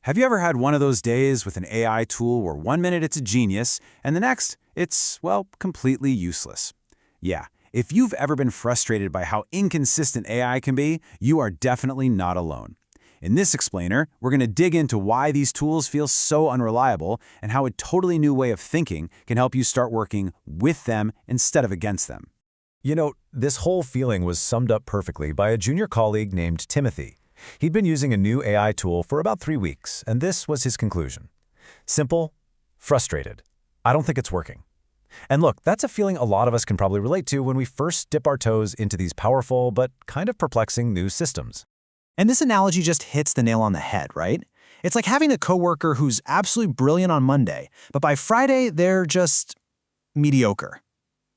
Have you ever had one of those days with an AI tool where one minute it's a genius and the next it's, well, completely useless? Yeah, if you've ever been frustrated by how inconsistent AI can be, you are definitely not alone. In this explainer, we're going to dig into why these tools feel so unreliable and how a totally new way of thinking can help you start working with them instead of against them. You know, this whole feeling was summed up perfectly by a junior colleague named Timothy. He'd been using a new AI tool for about 3 weeks, and this was his conclusion. Simple, frustrated. I don't think it's working. And look, that's a feeling a lot of us can probably relate to when we first dip our toes into these powerful but kind of perplexing new systems. And this analogy just hits the nail on the head, right? It's like having a coworker who's absolutely brilliant on Monday, but by Friday, they're just mediocre.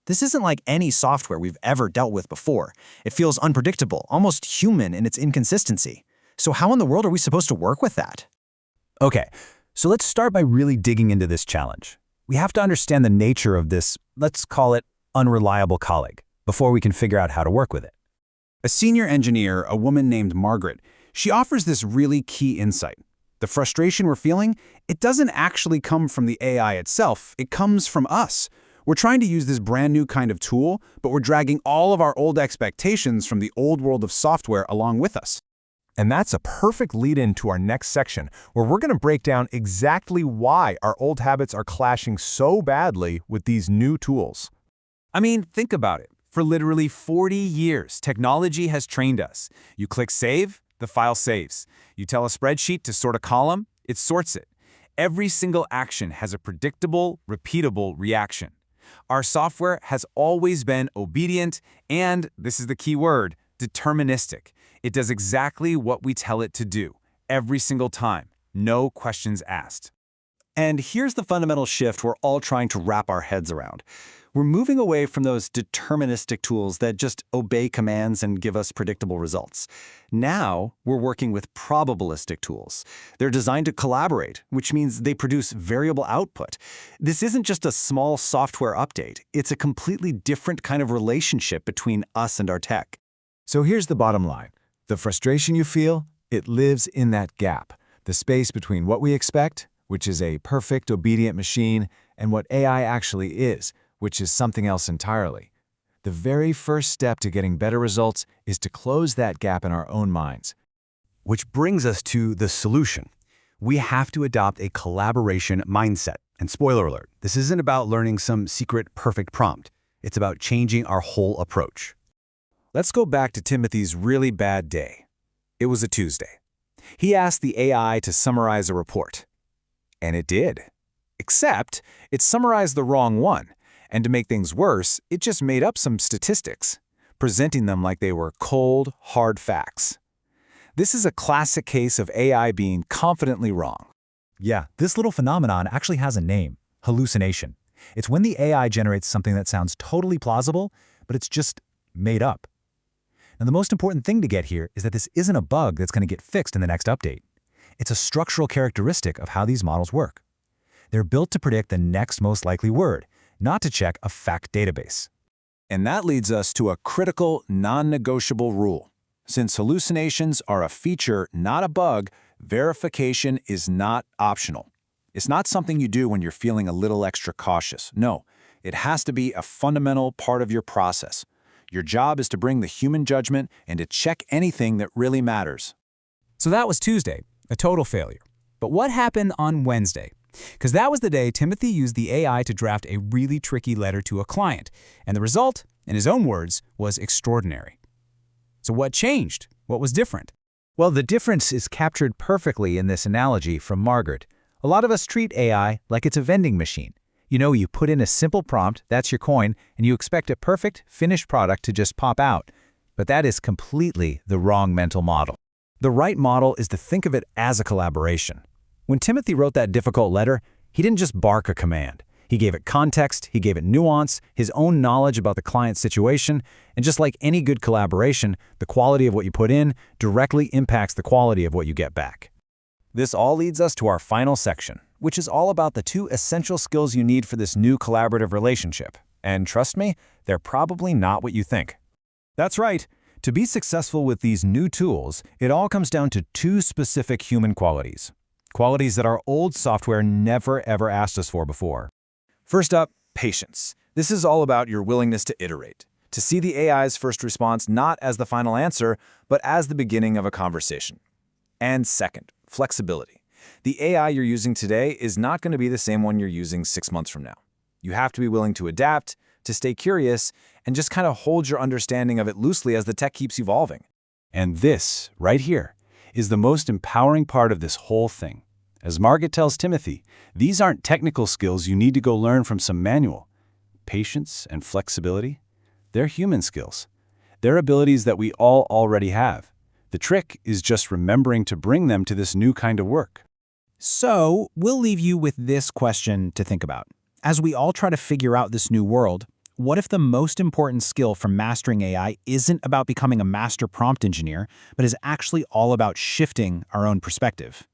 This isn't like any software we've ever dealt with before. It feels unpredictable, almost human in its inconsistency. So how in the world are we supposed to work with that? Okay, so let's start by really digging into this challenge. We have to understand the nature of this, let's call it, unreliable colleague, before we can figure out how to work with it. A senior engineer, a woman named Margaret, she offers this really key insight. The frustration we're feeling, it doesn't actually come from the AI itself, it comes from us. We're trying to use this brand new kind of tool, but we're dragging all of our old expectations from the old world of software along with us. And that's a perfect lead-in to our next section, where we're going to break down exactly why our old habits are clashing so badly with these new tools. I mean, think about it. For literally 40 years, technology has trained us. You click save, the file saves. You tell a spreadsheet to sort a column, it sorts it. Every single action has a predictable, repeatable reaction. Our software has always been obedient and, this is the key word, deterministic. It does exactly what we tell it to do, every single time, no questions asked. And here's the fundamental shift we're all trying to wrap our heads around. We're moving away from those deterministic tools that just obey commands and give us predictable results. Now, we're working with probabilistic tools. They're designed to collaborate, which means they produce variable output. This isn't just a small software update. It's a completely different kind of relationship between us and our tech. So here's the bottom line. The frustration you feel, it lives in that gap, the space between what we expect, which is a perfect, obedient machine, and what AI actually is, which is something else entirely. The very first step to getting better results is to close that gap in our own minds. Which brings us to the solution. We have to adopt a collaboration mindset. And spoiler alert, this isn't about learning some secret perfect prompt. It's about changing our whole approach. Let's go back to Timothy's really bad day. It was a Tuesday. He asked the AI to summarize a report. And it did. Except it summarized the wrong one. And to make things worse, it just made up some statistics, presenting them like they were cold, hard facts. This is a classic case of AI being confidently wrong. Yeah, this little phenomenon actually has a name: hallucination. It's when the AI generates something that sounds totally plausible, but it's just made up. Now, the most important thing to get here is that this isn't a bug that's going to get fixed in the next update. It's a structural characteristic of how these models work. They're built to predict the next most likely word, not to check a fact database. And that leads us to a critical, non-negotiable rule. Since hallucinations are a feature, not a bug, verification is not optional. It's not something you do when you're feeling a little extra cautious. No, it has to be a fundamental part of your process. Your job is to bring the human judgment and to check anything that really matters. So that was Tuesday, a total failure. But what happened on Wednesday? Because that was the day Timothy used the AI to draft a really tricky letter to a client, and the result, in his own words, was extraordinary. So what changed? What was different? Well, the difference is captured perfectly in this analogy from Margaret. A lot of us treat AI like it's a vending machine. You know, you put in a simple prompt, that's your coin, and you expect a perfect, finished product to just pop out. But that is completely the wrong mental model. The right model is to think of it as a collaboration. When Timothy wrote that difficult letter, he didn't just bark a command. He gave it context, he gave it nuance, his own knowledge about the client's situation, and just like any good collaboration, the quality of what you put in directly impacts the quality of what you get back. This all leads us to our final section, which is all about the 2 essential skills you need for this new collaborative relationship. And trust me, they're probably not what you think. That's right. To be successful with these new tools, it all comes down to 2 specific human qualities: qualities that our old software never ever asked us for before. First up, patience. This is all about your willingness to iterate, to see the AI's first response not as the final answer, but as the beginning of a conversation. And second, flexibility. The AI you're using today is not going to be the same one you're using 6 months from now. You have to be willing to adapt, to stay curious, and just kind of hold your understanding of it loosely as the tech keeps evolving. And this, right here, is the most empowering part of this whole thing. As Margaret tells Timothy, these aren't technical skills you need to go learn from some manual. Patience and flexibility, they're human skills. They're abilities that we all already have. The trick is just remembering to bring them to this new kind of work. So, we'll leave you with this question to think about. As we all try to figure out this new world, what if the most important skill for mastering AI isn't about becoming a master prompt engineer, but is actually all about shifting our own perspective?